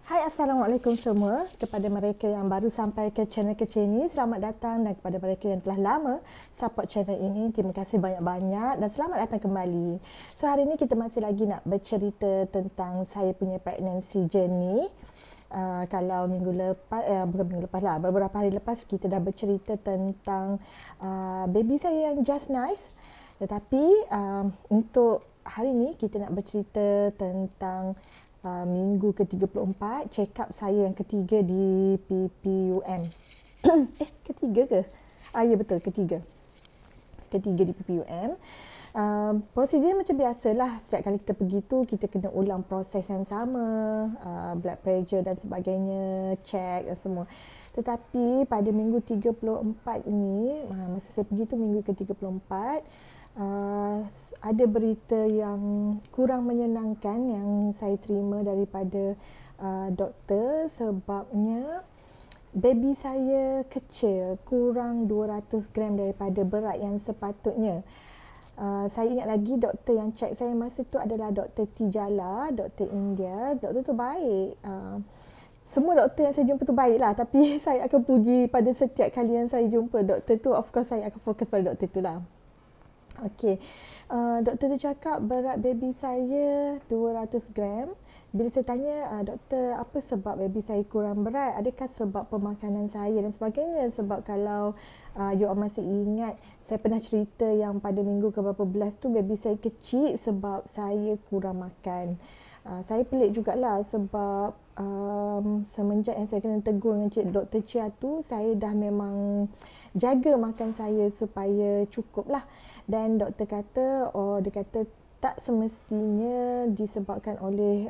Hai, Assalamualaikum semua. Kepada mereka yang baru sampai ke channel kecil ini, selamat datang, dan kepada mereka yang telah lama support channel ini, terima kasih banyak-banyak dan selamat datang kembali. So, hari ini kita masih lagi nak bercerita tentang saya punya pregnancy journey. Kalau minggu lepas, bukan minggu lepas lah, beberapa hari lepas kita dah bercerita tentang baby saya yang just nice. Tetapi untuk hari ini kita nak bercerita tentang minggu ke-34, check up saya yang ketiga di PPUM. Ketiga ke? Ya betul, ketiga. Ketiga di PPUM. Prosedur macam biasalah, setiap kali kita pergi tu kita kena ulang proses yang sama, blood pressure dan sebagainya, check dan semua. Tetapi pada minggu 34 ini, masa saya pergi tu minggu ke-34, ada berita yang kurang menyenangkan yang saya terima daripada doktor, sebabnya baby saya kecil, kurang 200 gram daripada berat yang sepatutnya. Saya ingat lagi doktor yang check saya masa tu adalah Dr. Tijala, doktor India. Doktor tu baik. Semua doktor yang saya jumpa tu baiklah, tapi saya akan puji pada setiap kali yang saya jumpa doktor tu, of course saya akan fokus pada doktor tu lah. Okey, doktor tu cakap berat baby saya 200 gram. Bila saya tanya, doktor, apa sebab baby saya kurang berat? Adakah sebab pemakanan saya dan sebagainya? Sebab kalau you all masih ingat, saya pernah cerita yang pada minggu ke-berapa belas tu baby saya kecil sebab saya kurang makan. Saya pelik jugalah sebab semenjak yang saya kena tegur dengan Dr. Chia tu, saya dah memang jaga makan saya supaya cukup lah. Dan doktor kata, dia kata tak semestinya disebabkan oleh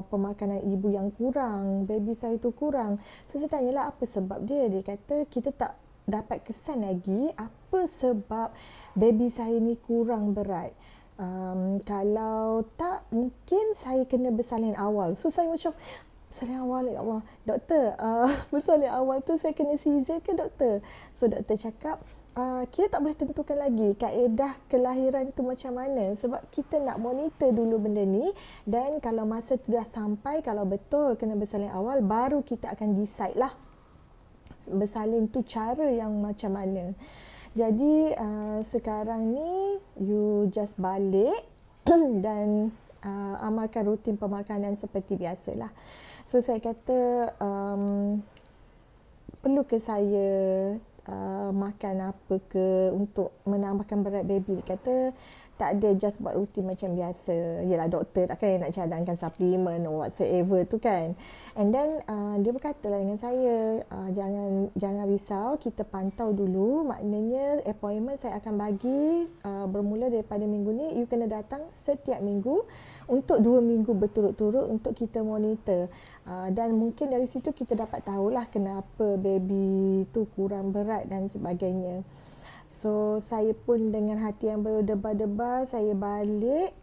pemakanan ibu yang kurang, baby saya tu kurang. So saya tanyalah apa sebab dia. Dia kata kita tak dapat kesan lagi apa sebab baby saya ni kurang berat. Kalau tak, mungkin saya kena bersalin awal. So saya macam, bersalin awal, ya Allah doktor, bersalin awal tu saya kena caesar ke doktor? So doktor cakap, kita tak boleh tentukan lagi kaedah kelahiran tu macam mana, sebab kita nak monitor dulu benda ni, dan kalau masa tu dah sampai, kalau betul kena bersalin awal, baru kita akan decide lah bersalin tu cara yang macam mana. Jadi sekarang ni you just balik dan amalkan rutin pemakanan seperti biasalah. So saya kata, perlu ke saya makan apa ke untuk menambahkan berat baby? Dia kata tak ada, just buat rutin macam biasa. Yelah, doktor takkan nak cadangkan suplemen or whatsoever tu kan. And then dia berkata lah dengan saya, jangan risau, kita pantau dulu. Maknanya appointment saya akan bagi bermula daripada minggu ni, you kena datang setiap minggu untuk 2 minggu berturut-turut untuk kita monitor. Dan mungkin dari situ kita dapat tahulah kenapa baby tu kurang berat dan sebagainya. So saya pun dengan hati yang berdebar-debar, saya balik.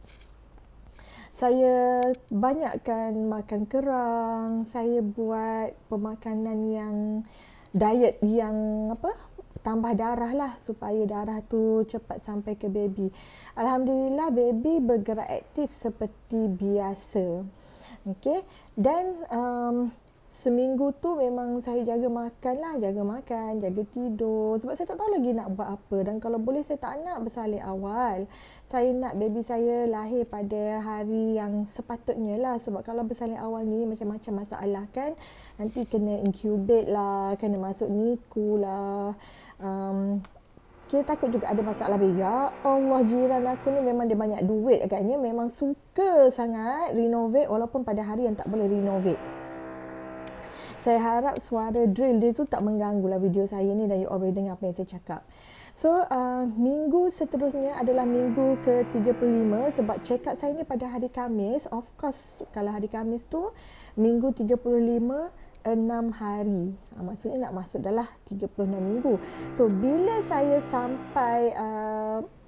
Saya banyakkan makan kerang, saya buat pemakanan yang diet yang tambah darah lah, supaya darah tu cepat sampai ke baby. Alhamdulillah baby bergerak aktif seperti biasa. Okey, dan seminggu tu memang saya jaga makan lah, jaga makan, jaga tidur, sebab saya tak tahu lagi nak buat apa. Dan kalau boleh saya tak nak bersalin awal. Saya nak baby saya lahir pada hari yang sepatutnya lah, sebab kalau bersalin awal ni macam-macam masalah kan. Nanti kena incubate lah, kena masuk NICU lah. Kita takut juga ada masalah. Ya Allah, jiran aku ni memang dia banyak duit agaknya, memang suka sangat renovate walaupun pada hari yang tak boleh renovate. Saya harap suara drill dia tu tak mengganggu lah video saya ni, dan you all boleh dengar apa yang saya cakap. So, minggu seterusnya adalah minggu ke-35, sebab check up saya ni pada hari Khamis. Of course, kalau hari Khamis tu, minggu 35, 6 hari. Maksudnya nak masuk dah lah 36 minggu. So, bila saya sampai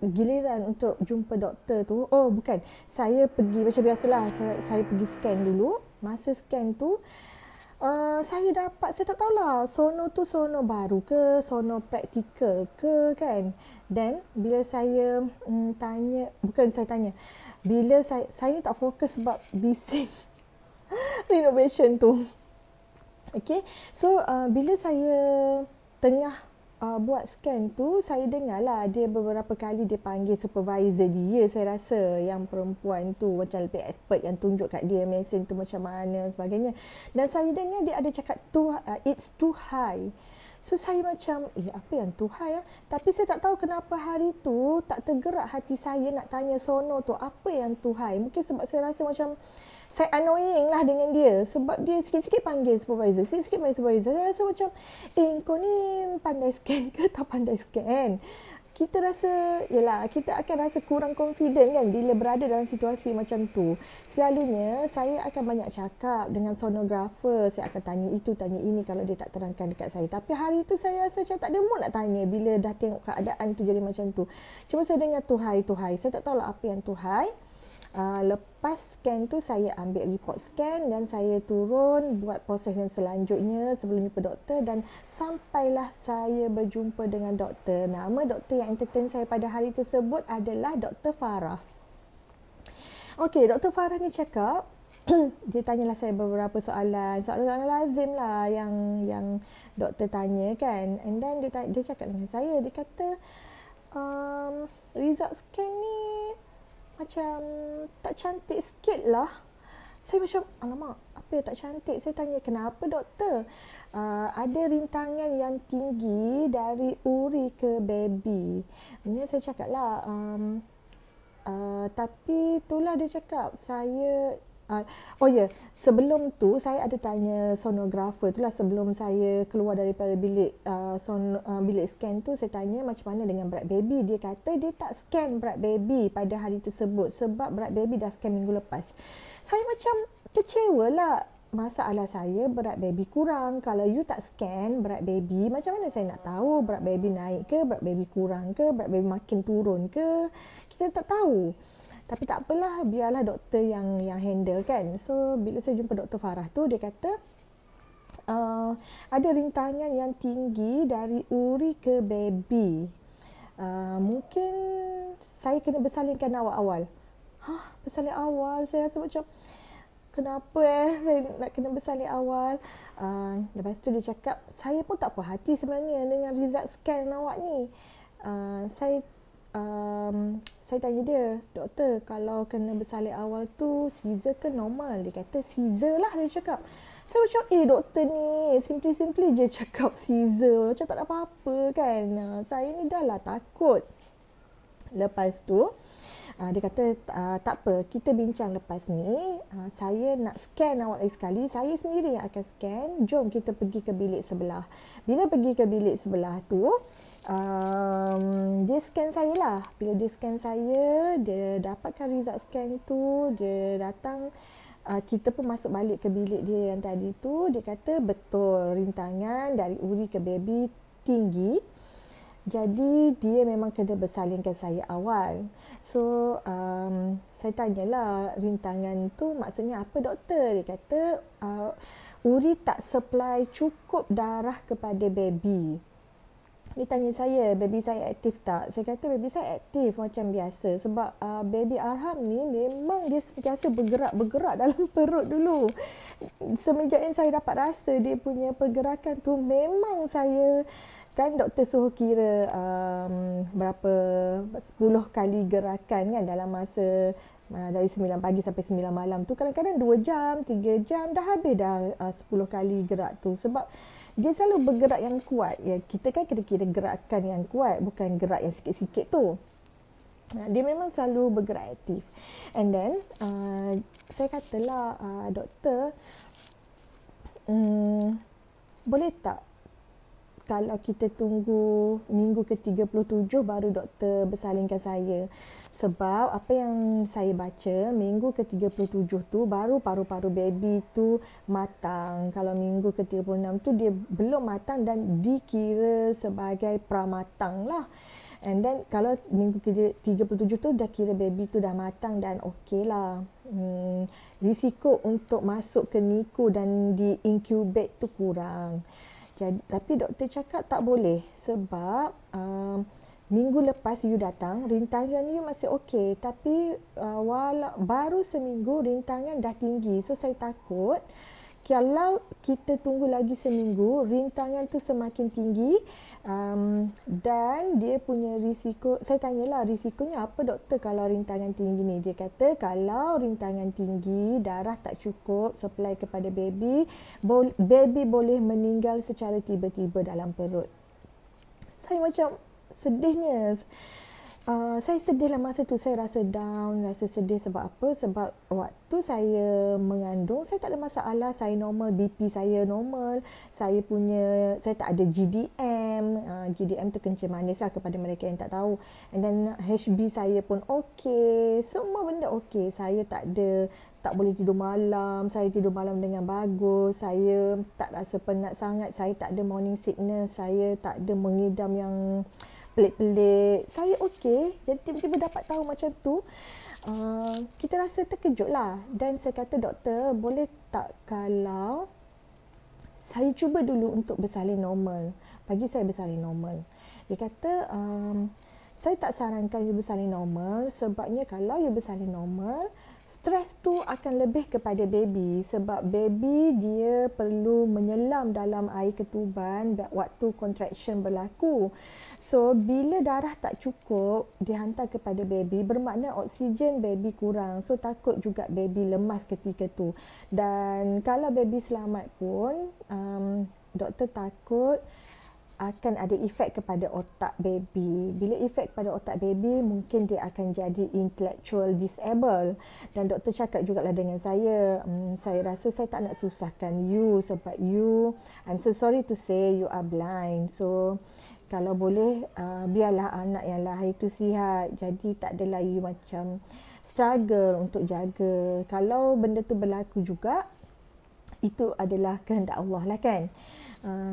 giliran untuk jumpa doktor tu, bukan, saya pergi macam biasalah, saya pergi scan dulu. Masa scan tu, saya tak tahulah sono tu sono baru ke, sono praktikal ke kan. Dan bila saya tanya, bukan saya tanya, bila saya ni tak fokus sebab bising renovation tu. Okay, so bila saya tengah buat scan tu, saya dengar lah dia beberapa kali dia panggil supervisor dia, saya rasa yang perempuan tu macam lebih expert yang tunjuk kat dia mesin tu macam mana dan sebagainya. Dan saya dengar dia ada cakap it's too high. So saya macam, apa yang too high? Tapi saya tak tahu kenapa hari tu tak tergerak hati saya nak tanya sono tu apa yang too high. Mungkin sebab saya rasa macam saya annoying lah dengan dia sebab dia sikit-sikit panggil supervisor, sikit-sikit panggil supervisor. Saya rasa macam, kau ni pandai scan ke tak pandai scan? Kita rasa, kita akan rasa kurang confident kan bila berada dalam situasi macam tu. Selalunya, saya akan banyak cakap dengan sonografer. Saya akan tanya itu, tanya ini kalau dia tak terangkan dekat saya. Tapi hari tu saya rasa macam tak ada mood nak tanya bila dah tengok keadaan tu jadi macam tu. Cuma saya dengar too high. Saya tak tahulah apa yang too high. Lepas scan tu saya ambil report scan dan saya turun buat proses yang selanjutnya sebelum jumpa doktor dan sampailah saya berjumpa dengan doktor. Nama doktor yang entertain saya pada hari tersebut adalah Dr. Farah. Okey, Dr. Farah ni cakap dia tanyalah saya beberapa soalan lazim lah yang doktor tanya kan. And then dia cakap dengan saya, dia kata result scan ni macam tak cantik sikit lah. Saya macam, alamak, apa yang tak cantik? Saya tanya, kenapa doktor? Ada rintangan yang tinggi dari uri ke baby. Ini saya cakap lah, tapi itulah dia cakap, saya sebelum tu saya ada tanya sonografer tu lah sebelum saya keluar daripada bilik bilik scan tu. Saya tanya macam mana dengan berat baby. Dia kata dia tak scan berat baby pada hari tersebut sebab berat baby dah scan minggu lepas. Saya macam kecewa lah. Masalah saya berat baby kurang. Kalau you tak scan berat baby, macam mana saya nak tahu berat baby naik ke, berat baby kurang ke, berat baby makin turun ke? Kita tak tahu. Tapi tak apalah, biarlah doktor yang handle kan. So bila saya jumpa Dr. Farah tu, dia kata ada rintangan yang tinggi dari uri ke baby. Mungkin saya kena bersalinkan awal-awal. Bersalin awal? Saya rasa macam kenapa saya nak kena bersalin awal. Lepas tu dia cakap, saya pun tak puas hati sebenarnya dengan result scan awak ni. Saya tanya dia, doktor, kalau kena bersalin awal tu Caesar ke normal? Dia kata Caesar lah, dia cakap. Saya macam, doktor ni simply je cakap Caesar, macam tak ada apa-apa kan. Saya ni dah lah takut. Lepas tu dia kata tak apa, kita bincang lepas ni. Saya nak scan awak lagi sekali, saya sendiri yang akan scan. Jom kita pergi ke bilik sebelah. Bila pergi ke bilik sebelah tu, dia scan saya lah. Bila dia scan saya, dia dapatkan result scan tu, dia datang, kita pun masuk balik ke bilik dia yang tadi tu. Dia kata betul, rintangan dari uri ke baby tinggi, jadi dia memang kena bersalinkan saya awal. So saya tanyalah, rintangan tu maksudnya apa doktor? Dia kata uri tak supply cukup darah kepada baby. Dia tanya saya, baby saya aktif tak? Saya kata baby saya aktif macam biasa. Sebab baby Arham ni memang dia sentiasa bergerak dalam perut dulu. Semenjak yang saya dapat rasa dia punya pergerakan tu, memang saya, kan doktor suruh kira berapa 10 kali gerakan kan dalam masa dari 9 pagi sampai 9 malam tu. Kadang-kadang 2 jam, 3 jam dah habis dah 10 kali gerak tu. Sebab dia selalu bergerak yang kuat. Ya, kita kan kena kira gerakan yang kuat, bukan gerak yang sikit-sikit tu. Dia memang selalu bergerak aktif. And then saya katalah, doktor, boleh tak kalau kita tunggu minggu ke-37 baru doktor bersalinkan saya? Sebab apa yang saya baca, minggu ke-37 tu baru paru-paru baby tu matang. Kalau minggu ke-36 tu dia belum matang dan dikira sebagai pramatang lah. And then kalau minggu ke-37 tu dah kira baby tu dah matang dan okey lah. Risiko untuk masuk ke NICU dan di incubate tu kurang. Jadi, tapi doktor cakap tak boleh sebab minggu lepas you datang, rintangan you masih okey, tapi baru seminggu rintangan dah tinggi. So saya takut kalau kita tunggu lagi seminggu, rintangan tu semakin tinggi, dan dia punya risiko. Saya tanyalah, risikonya apa doktor kalau rintangan tinggi ni? Dia kata kalau rintangan tinggi, darah tak cukup supply kepada baby, baby boleh meninggal secara tiba-tiba dalam perut. Saya macam sedihnya. Saya sedih lah masa tu. Saya rasa down, rasa sedih. Sebab apa? Sebab waktu saya mengandung, saya tak ada masalah. Saya normal, BP saya normal. Saya tak ada GDM. GDM tu kencing manis lah kepada mereka yang tak tahu. And then HB saya pun okey. Semua benda okey. Saya tak boleh tidur malam. Saya tidur malam dengan bagus. Saya tak rasa penat sangat. Saya tak ada morning sickness. Saya tak ada mengidam yang pelik-pelik. Saya okey. Jadi tiba-tiba dapat tahu macam tu, kita rasa terkejut lah. Dan saya kata, doktor, boleh tak kalau saya cuba dulu untuk bersalin normal? Bagi saya bersalin normal. Dia kata, saya tak sarankan you bersalin normal sebabnya kalau you bersalin normal, stres tu akan lebih kepada baby sebab baby dia perlu menyelam dalam air ketuban waktu contraction berlaku. So bila darah tak cukup dihantar kepada baby, bermakna oksigen baby kurang. So takut juga baby lemas ketika tu. Dan kalau baby selamat pun, doktor takut akan ada efek kepada otak baby. Bila efek kepada otak baby, mungkin dia akan jadi intellectual disable. Dan doktor cakap jugalah dengan saya, saya rasa saya tak nak susahkan you sebab you, I'm so sorry to say, you are blind. So kalau boleh, biarlah anak yang lahir tu sihat. Jadi tak adalah you macam struggle untuk jaga. Kalau benda tu berlaku juga, itu adalah kehendak Allah lah kan.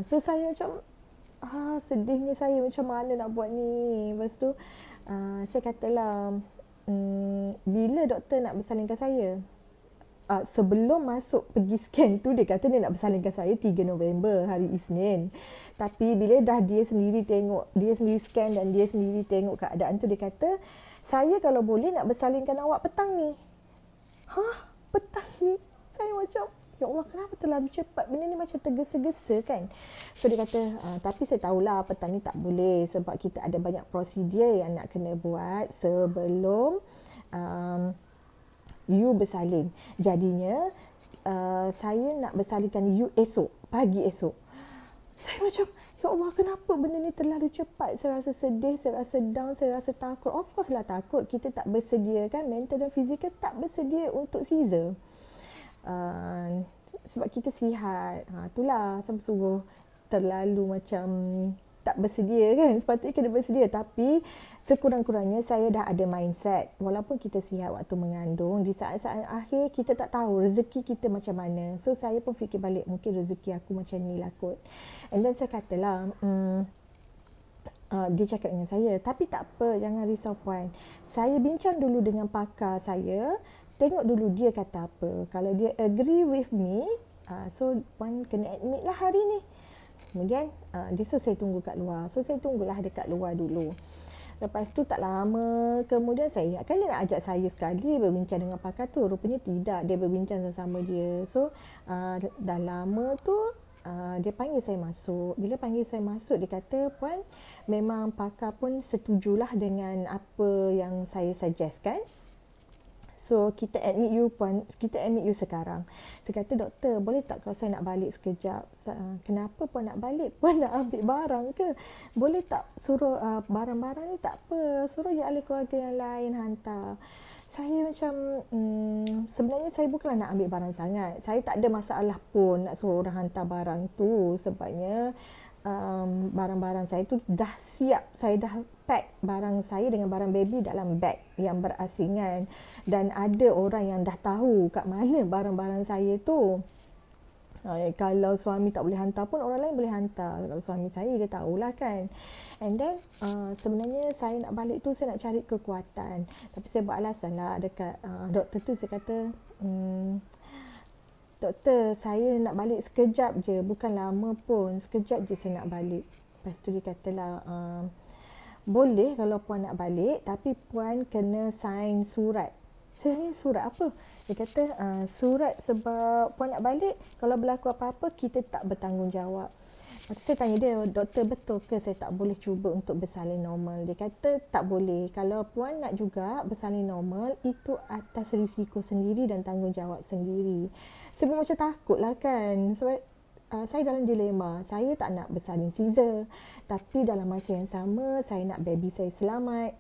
So saya macam sedihnya saya, macam mana nak buat ni. Lepas tu saya katalah, bila doktor nak bersalinkan saya? Sebelum masuk pergi scan tu, dia kata dia nak bersalinkan saya 3 November, hari Isnin. Tapi bila dah dia sendiri tengok, dia sendiri scan dan dia sendiri tengok keadaan tu, dia kata, saya kalau boleh nak bersalinkan awak petang ni. Petang ni? Saya macam, ya Allah, kenapa terlalu cepat? Benda ni macam tergesa-gesa kan. So dia kata, tapi saya tahulah petang ni tak boleh sebab kita ada banyak prosedur yang nak kena buat sebelum you bersalin. Jadinya saya nak bersalinkan you esok, pagi esok. Saya macam, ya Allah, kenapa benda ni terlalu cepat? Saya rasa sedih, saya rasa down, saya rasa takut. Of course lah takut. Kita tak bersedia kan, mental dan fizikal tak bersedia untuk Caesar. Sebab kita sihat, itulah sampai sungguh terlalu macam tak bersedia kan. Sepatutnya kena bersedia, tapi sekurang-kurangnya saya dah ada mindset. Walaupun kita sihat waktu mengandung, di saat-saat akhir kita tak tahu rezeki kita macam mana. So saya pun fikir balik, mungkin rezeki aku macam ni lah kot. And then saya katalah, dia cakap dengan saya, tapi tak apa, jangan risau puan. Saya bincang dulu dengan pakar saya, tengok dulu dia kata apa. Kalau dia agree with me, so puan kena admit lah hari ni. Kemudian dia suruh saya tunggu kat luar. So saya tunggulah dekat luar dulu. Lepas tu tak lama kemudian saya ingatkan dia nak ajak saya sekali berbincang dengan pakar tu. Rupanya tidak, dia berbincang sama dia. So dah lama tu dia panggil saya masuk. Bila panggil saya masuk, dia kata, puan, memang pakar pun setujulah dengan apa yang saya suggestkan. So kita admit you puan, kita admit you sekarang. Saya kata, doktor, boleh tak kalau saya nak balik sekejap? Kenapa puan nak balik? Puan nak ambil barang ke? Boleh tak suruh barang-barang ni tak apa, suruh ya ahli keluarga yang lain hantar. Saya macam sebenarnya saya bukanlah nak ambil barang sangat. Saya tak ada masalah pun nak suruh orang hantar barang tu sebabnya barang-barang saya tu dah siap. Saya dah pack barang saya dengan barang baby dalam beg yang berasingan dan ada orang yang dah tahu kat mana barang-barang saya tu. Kalau suami tak boleh hantar pun orang lain boleh hantar. Kalau suami saya, dia tahulah kan. And then sebenarnya saya nak balik tu, saya nak cari kekuatan. Tapi saya buat alasan lah dekat doktor tu. Saya kata, doktor, saya nak balik sekejap je, bukan lama pun, sekejap je saya nak balik. Lepas tu dia katalah, boleh kalau puan nak balik, tapi puan kena sign surat. Saya surat apa? Dia kata surat sebab puan nak balik, kalau berlaku apa-apa kita tak bertanggungjawab. Saya tanya dia, doktor betul ke saya tak boleh cuba untuk bersalin normal? Dia kata tak boleh. Kalau puan nak juga bersalin normal, itu atas risiko sendiri dan tanggungjawab sendiri. Saya pun macam takut lah kan. Sebab saya dalam dilema. Saya tak nak bersalin Caesar. Tapi dalam masa yang sama, saya nak baby saya selamat.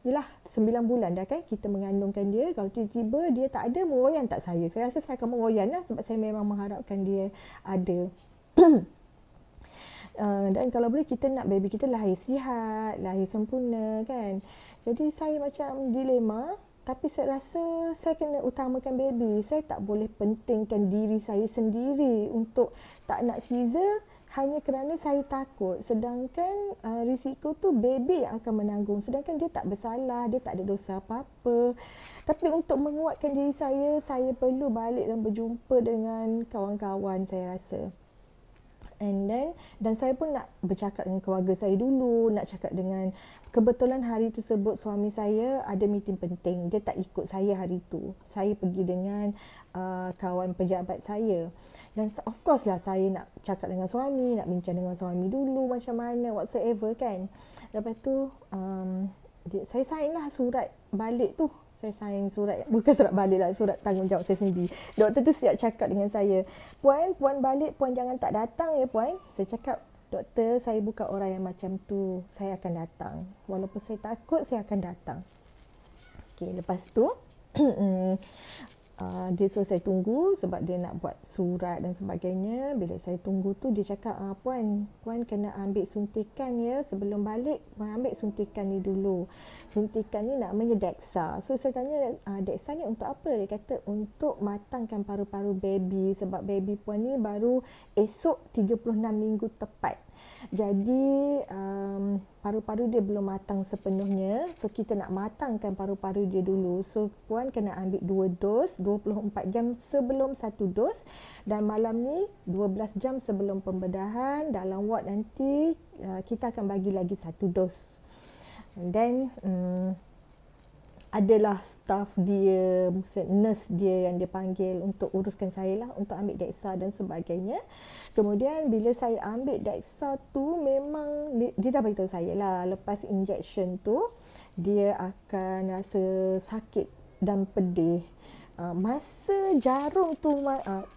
Yelah, 9 bulan dah kan kita mengandungkan dia. Kalau tiba-tiba dia tak ada, meroyan tak saya? Saya rasa saya akan meroyan lah sebab saya memang mengharapkan dia ada. Dan kalau boleh kita nak baby kita lahir sihat, lahir sempurna kan. Jadi saya macam dilema, tapi saya rasa saya kena utamakan baby. Saya tak boleh pentingkan diri saya sendiri untuk tak nak Caesar hanya kerana saya takut. Sedangkan risiko tu baby yang akan menanggung. Sedangkan dia tak bersalah, dia tak ada dosa apa-apa. Tapi untuk menguatkan diri saya perlu balik dan berjumpa dengan kawan-kawan saya rasa. Dan saya pun nak bercakap dengan keluarga saya dulu, nak cakap dengan, kebetulan hari tersebut suami saya ada meeting penting, dia tak ikut saya hari tu. Saya pergi dengan kawan pejabat saya. Dan of course lah saya nak cakap dengan suami, nak bincang dengan suami dulu macam mana whatsoever kan. Lepas tu saya sign lah surat balik tu. Saya sign surat, bukan surat balik lah, surat tanggungjawab saya sendiri. Doktor tu siap cakap dengan saya, puan balik, puan jangan tak datang ya puan. Saya cakap, doktor saya bukan orang yang macam tu, saya akan datang. Walaupun saya takut, saya akan datang. Okay, lepas tu dia suruh saya tunggu sebab dia nak buat surat dan sebagainya. Bila saya tunggu tu dia cakap, puan kena ambil suntikan ya sebelum balik. Puan ambil suntikan ni dulu. Suntikan ni namanya Dexa. So saya tanya, Dexa ni untuk apa? Dia kata untuk matangkan paru-paru baby sebab baby puan ni baru esok 36 minggu tepat. Jadi paru-paru dia belum matang sepenuhnya. So kita nak matangkan paru-paru dia dulu. So puan kena ambil 2 dos 24 jam sebelum 1 dos. Dan malam ni 12 jam sebelum pembedahan. Dalam ward nanti kita akan bagi lagi 1 dos. And then adalah staff dia, nurse dia yang dia panggil untuk uruskan saya lah, untuk ambil Dexa dan sebagainya. Kemudian bila saya ambil Dexa tu, memang dia dah beritahu saya lah, lepas injection tu dia akan rasa sakit dan pedih. Masa jarum tu,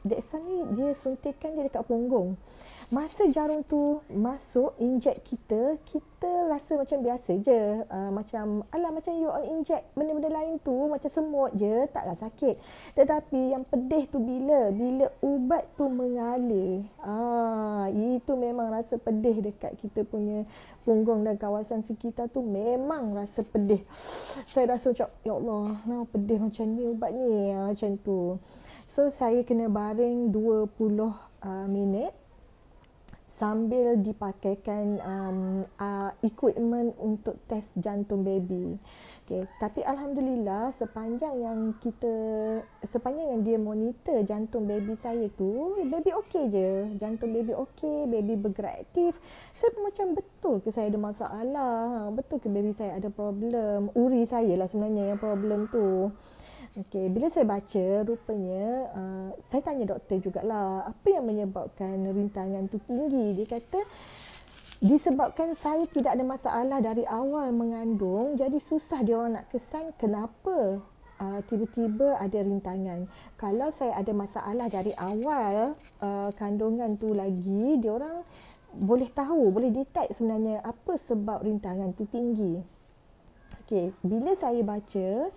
Dexa ni dia suntikan dia dekat punggung. Masa jarum tu masuk inject kita rasa macam biasa je. Macam you all inject benda-benda lain tu macam semut je, taklah sakit. Tetapi yang pedih tu bila ubat tu mengalir. Itu memang rasa pedih dekat kita punya punggung dan kawasan sekitar tu, memang rasa pedih. Saya rasa macam, ya Allah, kenapa pedih macam ni ubat ni, macam tu. So saya kena baring 20 minit sambil dipakaikan equipment untuk test jantung baby. Okay. Tapi alhamdulillah sepanjang yang dia monitor jantung baby saya tu, baby okey je. Jantung baby okey, baby bergerak aktif. Saya pun macam, betul ke saya ada masalah? Betul ke baby saya ada problem? Uri saya lah sebenarnya yang problem tu. Okey, bila saya baca, rupanya saya tanya doktor jugalah, apa yang menyebabkan rintangan tu tinggi? Dia kata disebabkan saya tidak ada masalah dari awal mengandung, jadi susah dia orang nak kesan kenapa tiba-tiba ada rintangan. Kalau saya ada masalah dari awal kandungan tu lagi, dia orang boleh tahu, boleh detect sebenarnya apa sebab rintangan tu tinggi. Okey, bila saya baca,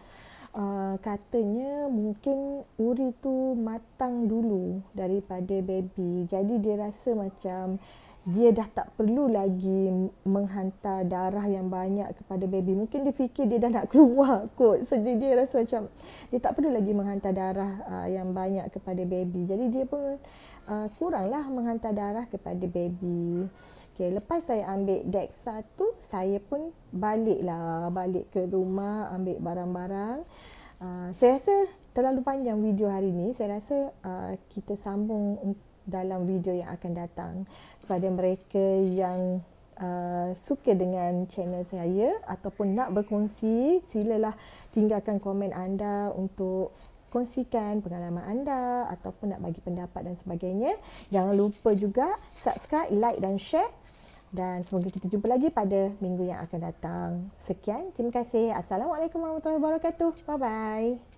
katanya mungkin uri tu matang dulu daripada baby. Jadi dia rasa macam dia dah tak perlu lagi menghantar darah yang banyak kepada baby. Mungkin dia fikir dia dah nak keluar kot. So dia rasa macam dia tak perlu lagi menghantar darah yang banyak kepada baby. Jadi dia pun kuranglah menghantar darah kepada baby. Okay, lepas saya ambil Dexa tu, saya pun balik ke rumah, ambil barang-barang. Saya rasa terlalu panjang video hari ni. Saya rasa kita sambung dalam video yang akan datang. Kepada mereka yang suka dengan channel saya ataupun nak berkongsi, silalah tinggalkan komen anda untuk kongsikan pengalaman anda ataupun nak bagi pendapat dan sebagainya. Jangan lupa juga subscribe, like dan share. Dan semoga kita jumpa lagi pada minggu yang akan datang. Sekian, terima kasih. Assalamualaikum warahmatullahi wabarakatuh. Bye-bye.